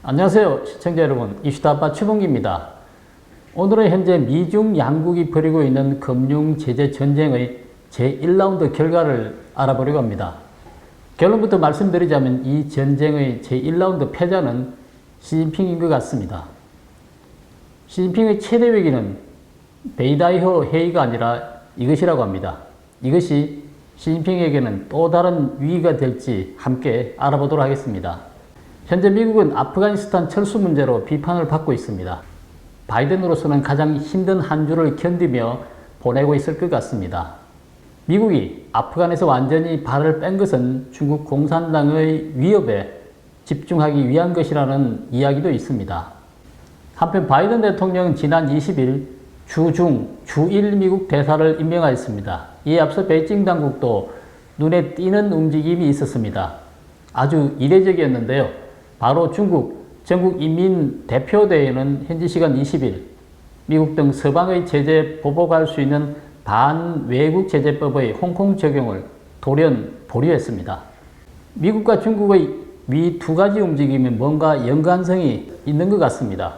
안녕하세요 시청자 여러분, 이슈다 아빠 최봉기입니다. 오늘은 현재 미중 양국이 벌이고 있는 금융 제재 전쟁의 제1라운드 결과를 알아보려고 합니다. 결론부터 말씀드리자면 이 전쟁의 제1라운드 패자는 시진핑인 것 같습니다. 시진핑의 최대 위기는 베이다이호 회의가 아니라 이것이라고 합니다. 이것이 시진핑에게는 또 다른 위기가 될지 함께 알아보도록 하겠습니다. 현재 미국은 아프가니스탄 철수 문제로 비판을 받고 있습니다. 바이든으로서는 가장 힘든 한 주를 견디며 보내고 있을 것 같습니다. 미국이 아프간에서 완전히 발을 뺀 것은 중국 공산당의 위협에 집중하기 위한 것이라는 이야기도 있습니다. 한편 바이든 대통령은 지난 20일 주중, 주1 미국 대사를 임명하였습니다. 이에 앞서 베이징 당국도 눈에 띄는 움직임이 있었습니다. 아주 이례적이었는데요. 바로 중국 전국인민대표대회는 현지 시간 20일 미국 등 서방의 제재에 보복할 수 있는 반외국제재법의 홍콩 적용을 돌연 보류했습니다. 미국과 중국의 위 두 가지 움직임이 뭔가 연관성이 있는 것 같습니다.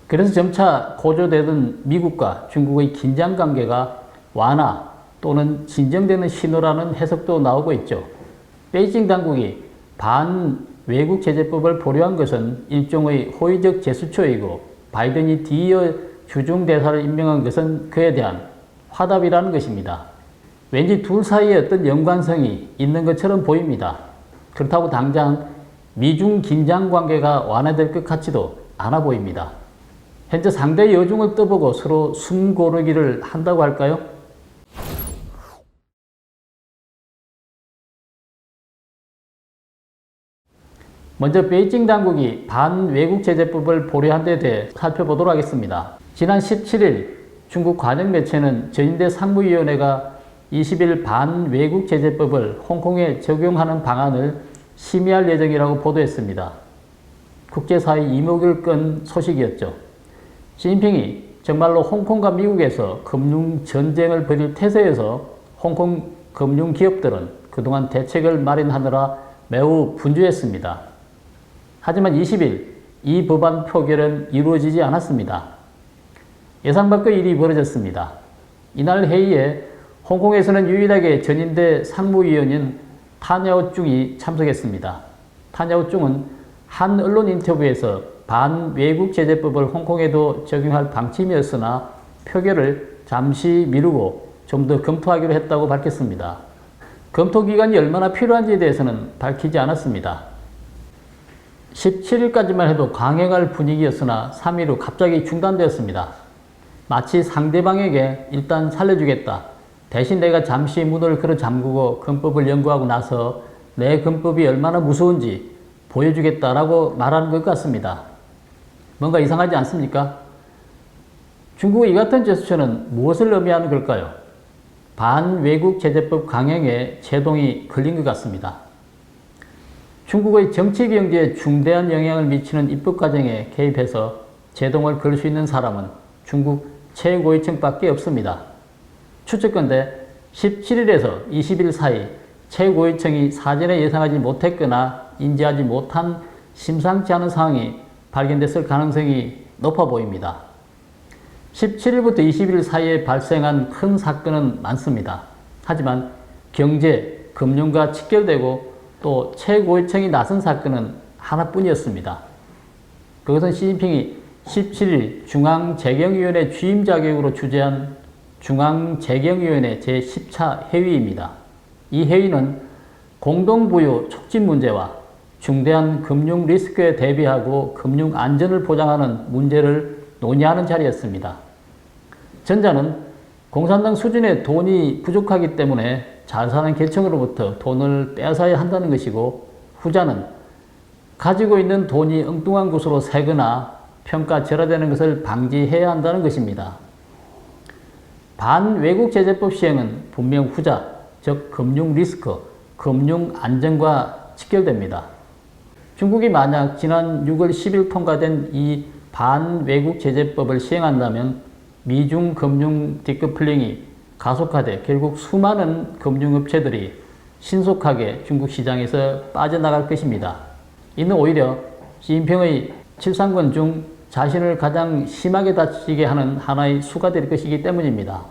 그래서 점차 고조되던 미국과 중국의 긴장관계가 완화 또는 진정되는 신호라는 해석도 나오고 있죠. 베이징 당국이 반외국제재법을 보류한 것은 일종의 호의적 제스처이고 바이든이 뒤이어 주중대사를 임명한 것은 그에 대한 화답이라는 것입니다. 왠지 둘 사이에 어떤 연관성이 있는 것처럼 보입니다. 그렇다고 당장 미중 긴장관계가 완화될 것 같지도 않아 보입니다. 현재 상대 여중을 떠보고 서로 숨 고르기를 한다고 할까요? 먼저 베이징 당국이 반외국제재법을 보류한 데 대해 살펴보도록 하겠습니다. 지난 17일 중국 관영 매체는 전인대 상무위원회가 20일 반외국제재법을 홍콩에 적용하는 방안을 심의할 예정이라고 보도했습니다. 국제사회 이목을 끈 소식이었죠. 시진핑이 정말로 홍콩과 미국에서 금융전쟁을 벌일 태세에서 홍콩 금융기업들은 그동안 대책을 마련하느라 매우 분주했습니다. 하지만 20일 이 법안 표결은 이루어지지 않았습니다. 예상 밖의 일이 벌어졌습니다. 이날 회의에 홍콩에서는 유일하게 전인대 상무위원인 타냐오쭝이 참석했습니다. 타냐오쭝은 한 언론 인터뷰에서 반외국제재법을 홍콩에도 적용할 방침이었으나 표결을 잠시 미루고 좀 더 검토하기로 했다고 밝혔습니다. 검토 기간이 얼마나 필요한지에 대해서는 밝히지 않았습니다. 17일까지만 해도 강행할 분위기였으나 3일 후 갑자기 중단되었습니다. 마치 상대방에게 일단 살려주겠다. 대신 내가 잠시 문을 걸어 잠그고 헌법을 연구하고 나서 내 헌법이 얼마나 무서운지 보여주겠다라고 말하는 것 같습니다. 뭔가 이상하지 않습니까? 중국의 이 같은 제스처는 무엇을 의미하는 걸까요? 반외국제재법 강행에 제동이 걸린 것 같습니다. 중국의 정치 경제에 중대한 영향을 미치는 입법 과정에 개입해서 제동을 걸 수 있는 사람은 중국 최고위층밖에 없습니다. 추측컨대 17일에서 20일 사이 최고위층이 사전에 예상하지 못했거나 인지하지 못한 심상치 않은 상황이 발견됐을 가능성이 높아 보입니다. 17일부터 20일 사이에 발생한 큰 사건은 많습니다. 하지만 경제, 금융과 직결되고 또 최고위층이 나선 사건은 하나뿐이었습니다. 그것은 시진핑이 17일 중앙재경위원회 취임 자격으로 주재한 중앙재경위원회 제10차 회의입니다. 이 회의는 공동부유 촉진 문제와 중대한 금융 리스크에 대비하고 금융 안전을 보장하는 문제를 논의하는 자리였습니다. 전자는 공산당 수준의 돈이 부족하기 때문에 잘 사는 계층으로부터 돈을 빼앗아야 한다는 것이고, 후자는 가지고 있는 돈이 엉뚱한 곳으로 새거나 평가절하되는 것을 방지해야 한다는 것입니다. 반외국제재법 시행은 분명 후자, 즉 금융 리스크, 금융 안전과 직결됩니다. 중국이 만약 지난 6월 10일 통과된 이 반외국제재법을 시행한다면 미중 금융 디커플링이 가속화돼 결국 수많은 금융업체들이 신속하게 중국 시장에서 빠져나갈 것입니다. 이는 오히려 시진핑의 7상권 중 자신을 가장 심하게 다치게 하는 하나의 수가 될 것이기 때문입니다.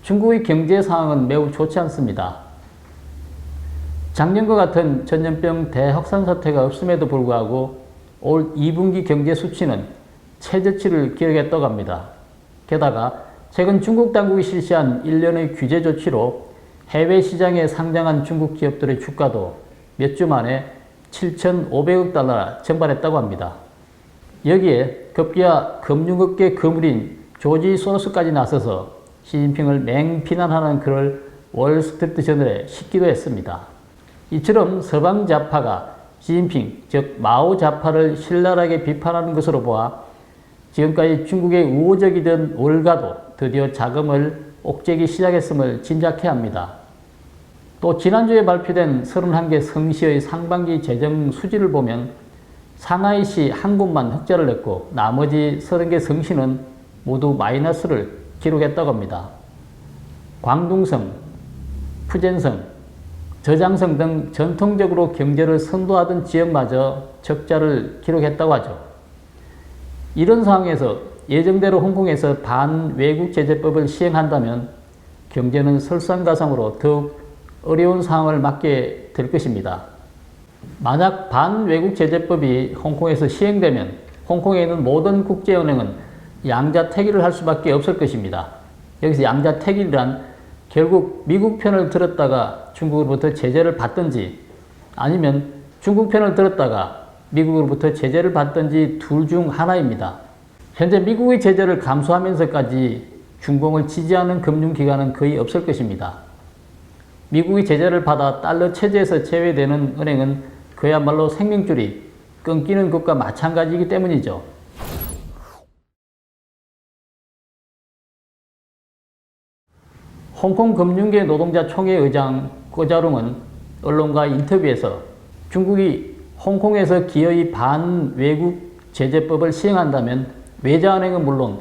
중국의 경제 상황은 매우 좋지 않습니다. 작년과 같은 전염병 대확산 사태가 없음에도 불구하고 올 2분기 경제 수치는 최저치를 기록했다고 합니다. 게다가 최근 중국 당국이 실시한 일련의 규제 조치로 해외 시장에 상장한 중국 기업들의 주가도 몇 주 만에 7,500억 달러 증발했다고 합니다. 여기에 급기야 금융업계 거물인 조지 소로스까지 나서서 시진핑을 맹비난하는 글을 월스트리트 저널에 싣기도 했습니다. 이처럼 서방 좌파가 시진핑, 즉 마오 좌파를 신랄하게 비판하는 것으로 보아 지금까지 중국의 우호적이던 월가도 드디어 자금을 옥죄기 시작했음을 짐작해야 합니다. 또 지난주에 발표된 31개 성시의 상반기 재정 수지를 보면 상하이시 한 곳만 흑자를 냈고 나머지 30개 성시는 모두 마이너스를 기록했다고 합니다. 광둥성, 푸젠성, 저장성 등 전통적으로 경제를 선도하던 지역마저 적자를 기록했다고 하죠. 이런 상황에서 예정대로 홍콩에서 반외국 제재법을 시행한다면 경제는 설상가상으로 더욱 어려운 상황을 맞게 될 것입니다. 만약 반외국 제재법이 홍콩에서 시행되면 홍콩에 있는 모든 국제은행은 양자택일을 할 수밖에 없을 것입니다. 여기서 양자택일이란 결국 미국 편을 들었다가 중국으로부터 제재를 받든지 아니면 중국 편을 들었다가 미국으로부터 제재를 받든지 둘 중 하나입니다. 현재 미국의 제재를 감수하면서까지 중공을 지지하는 금융기관은 거의 없을 것입니다. 미국의 제재를 받아 달러 체제에서 제외되는 은행은 그야말로 생명줄이 끊기는 것과 마찬가지이기 때문이죠. 홍콩 금융계 노동자 총회 의장 꼬자룽은 언론과 인터뷰에서 중국이 홍콩에서 기어이 반외국 제재법을 시행한다면 외자은행은 물론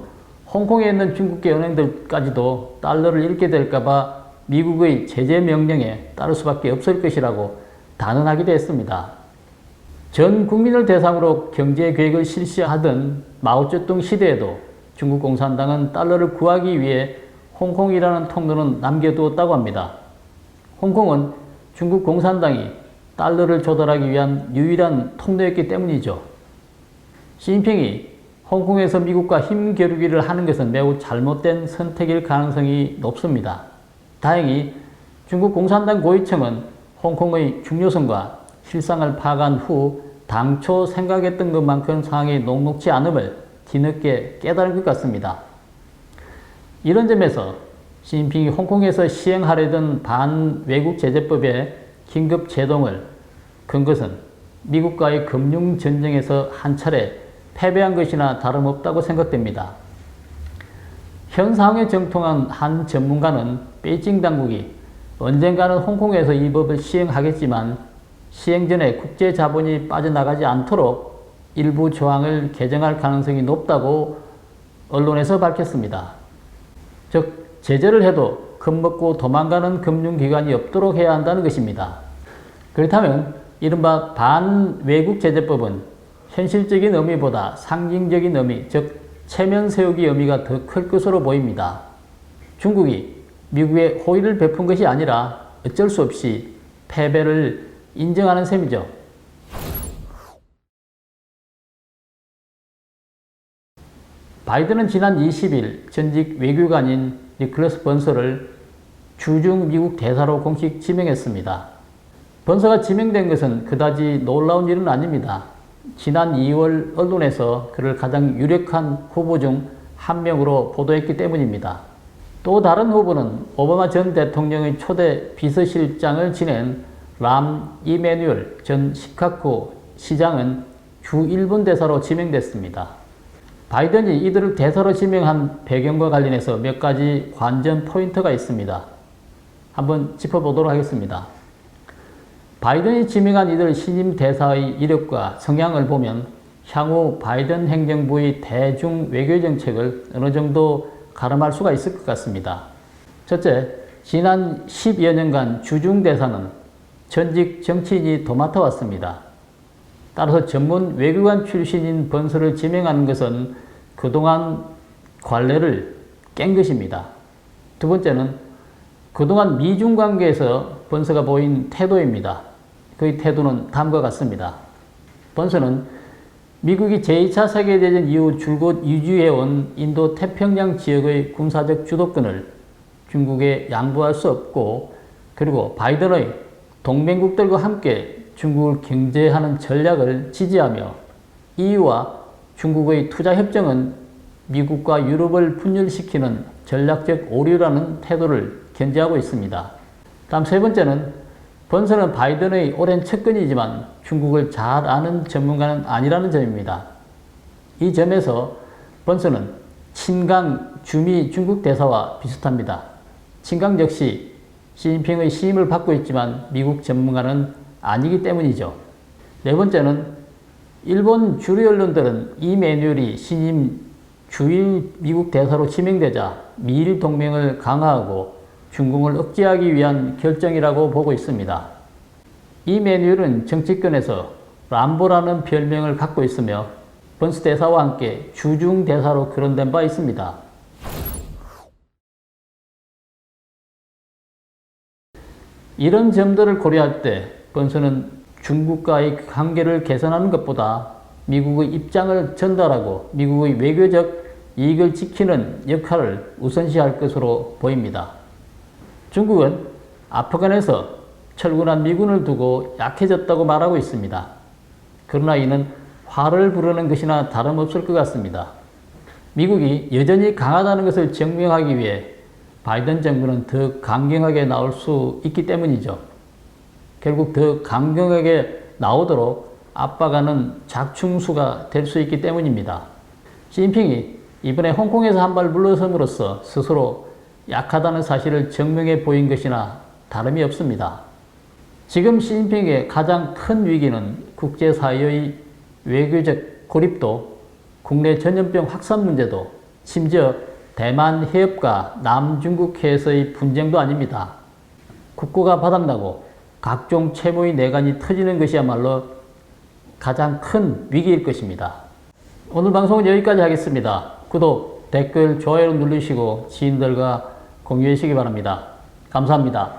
홍콩에 있는 중국계 은행들까지도 달러를 잃게 될까봐 미국의 제재 명령에 따를 수밖에 없을 것이라고 단언하기도 했습니다. 전 국민을 대상으로 경제 계획을 실시하던 마오쩌둥 시대에도 중국 공산당은 달러를 구하기 위해 홍콩이라는 통로는 남겨두었다고 합니다. 홍콩은 중국 공산당이 달러를 조달하기 위한 유일한 통로였기 때문이죠. 시진핑이 홍콩에서 미국과 힘겨루기를 하는 것은 매우 잘못된 선택일 가능성이 높습니다. 다행히 중국 공산당 고위층은 홍콩의 중요성과 실상을 파악한 후 당초 생각했던 것만큼 상황이 녹록지 않음을 뒤늦게 깨달은 것 같습니다. 이런 점에서 시진핑이 홍콩에서 시행하려던 반외국 제재법의 긴급 제동을 건 것은 미국과의 금융전쟁에서 한 차례 패배한 것이나 다름없다고 생각됩니다. 현 상황에 정통한 한 전문가는 베이징 당국이 언젠가는 홍콩에서 이 법을 시행하겠지만 시행 전에 국제 자본이 빠져나가지 않도록 일부 조항을 개정할 가능성이 높다고 언론에서 밝혔습니다. 즉 제재를 해도 겁먹고 도망가는 금융기관이 없도록 해야 한다는 것입니다. 그렇다면 이른바 반외국 제재법은 현실적인 의미보다 상징적인 의미, 즉 체면 세우기 의미가 더 클 것으로 보입니다. 중국이 미국에 호의를 베푼 것이 아니라 어쩔 수 없이 패배를 인정하는 셈이죠. 바이든은 지난 20일 전직 외교관인 니콜라스 번서를 주중 미국 대사로 공식 지명했습니다. 번서가 지명된 것은 그다지 놀라운 일은 아닙니다. 지난 2월 언론에서 그를 가장 유력한 후보 중 한 명으로 보도했기 때문입니다. 또 다른 후보는 오바마 전 대통령의 초대 비서실장을 지낸 람 이메뉴얼 전 시카고 시장은 주 일본 대사로 지명됐습니다. 바이든이 이들을 대사로 지명한 배경과 관련해서 몇 가지 관전 포인트가 있습니다. 한번 짚어보도록 하겠습니다. 바이든이 지명한 이들 신임 대사의 이력과 성향을 보면 향후 바이든 행정부의 대중 외교 정책을 어느 정도 가름할 수가 있을 것 같습니다. 첫째, 지난 10여 년간 주중대사는 전직 정치인이 도맡아 왔습니다. 따라서 전문 외교관 출신인 번서를 지명하는 것은 그동안 관례를 깬 것입니다. 두 번째는 그동안 미중 관계에서 번서가 보인 태도입니다. 그의 태도는 다음과 같습니다. 번서는 미국이 제2차 세계대전 이후 줄곧 유지해온 인도 태평양 지역의 군사적 주도권을 중국에 양보할 수 없고, 그리고 바이든의 동맹국들과 함께 중국을 경제하는 전략을 지지하며 EU와 중국의 투자협정은 미국과 유럽을 분열시키는 전략적 오류라는 태도를 견지하고 있습니다. 다음 세 번째는 번서는 바이든의 오랜 측근이지만 중국을 잘 아는 전문가는 아니라는 점입니다. 이 점에서 번서는 친강 주미 중국 대사와 비슷합니다. 친강 역시 시진핑의 시임을 받고 있지만 미국 전문가는 아니기 때문이죠. 네 번째는 일본 주류 언론들은 이 매뉴얼이 신임 주일 미국 대사로 지명되자 미일 동맹을 강화하고 중국을 억제하기 위한 결정이라고 보고 있습니다. 이 매뉴얼은 정치권에서 람보라는 별명을 갖고 있으며 번스 대사와 함께 주중 대사로 거론된 바 있습니다. 이런 점들을 고려할 때 번서는 중국과의 관계를 개선하는 것보다 미국의 입장을 전달하고 미국의 외교적 이익을 지키는 역할을 우선시할 것으로 보입니다. 중국은 아프간에서 철군한 미군을 두고 약해졌다고 말하고 있습니다. 그러나 이는 화를 부르는 것이나 다름없을 것 같습니다. 미국이 여전히 강하다는 것을 증명하기 위해 바이든 정부는 더 강경하게 나올 수 있기 때문이죠. 결국 더 강경하게 나오도록 압박하는 작충수가 될 수 있기 때문입니다. 시진핑이 이번에 홍콩에서 한 발 물러섬으로써 스스로 약하다는 사실을 증명해 보인 것이나 다름이 없습니다. 지금 시진핑의 가장 큰 위기는 국제사회의 외교적 고립도, 국내 전염병 확산 문제도, 심지어 대만 해협과 남중국 해에서의 분쟁도 아닙니다. 국고가 바닥나고 각종 채무의 내관이 터지는 것이야말로 가장 큰 위기일 것입니다. 오늘 방송은 여기까지 하겠습니다. 구독, 댓글, 좋아요 누르시고 지인들과 공유해 주시기 바랍니다. 감사합니다.